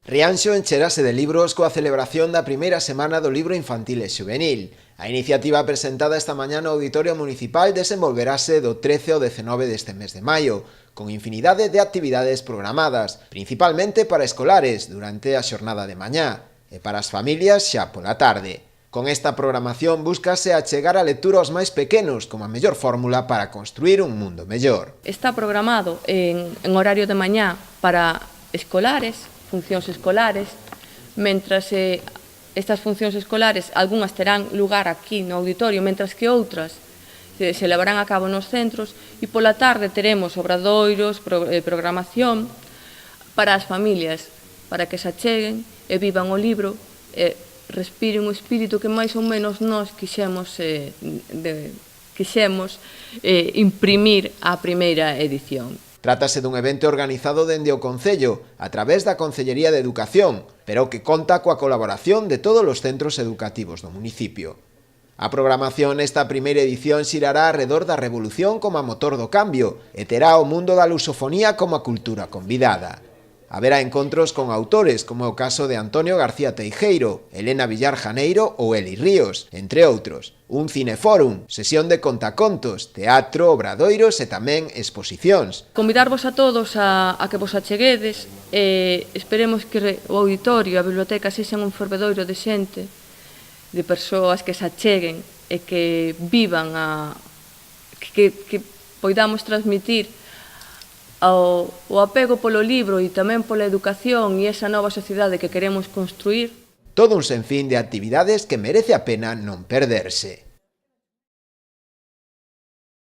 Rianxo encherase de libros coa celebración da primeira semana do libro infantil e xuvenil. A iniciativa presentada esta mañá no Auditorio Municipal desenvolverase do 13 ao 19 deste mes de maio, con infinidade de actividades programadas, principalmente para escolares durante a xornada de mañá e para as familias xa pola tarde. Con esta programación búscase achegar a lectura aos máis pequenos como a mellor fórmula para construir un mundo mellor. Está programado en horario de mañá para escolares, funcións escolares, mentras estas funcións escolares, algunhas terán lugar aquí no auditorio, mentras que outras se levarán a cabo nos centros, e pola tarde teremos obradoiros, programación para as familias, para que se acheguen e vivan o libro e respiren o espírito que máis ou menos nós quixemos imprimir á primeira edición. Trátase dun evento organizado dende o Concello, a través da Concellería de Educación, pero que conta coa colaboración de todos os centros educativos do municipio. A programación nesta primeira edición xirará arredor da revolución como a motor do cambio e terá o mundo da lusofonía como a cultura convidada. Haberá encontros con autores, como o caso de Antonio García Teijeiro, Elena Villar Janeiro ou Eli Ríos, entre outros. Un cinefórum, sesión de contacontos, teatro, obradoiros e tamén exposicións. Convidarvos a todos a que vos acheguedes e esperemos que o auditorio e a biblioteca sexan un fervedoiro de xente, de persoas que se acheguen e que vivan que poidamos transmitir o apego polo libro e tamén pola educación e esa nova sociedade que queremos construir. Todo un senfín de actividades que merece a pena non perderse.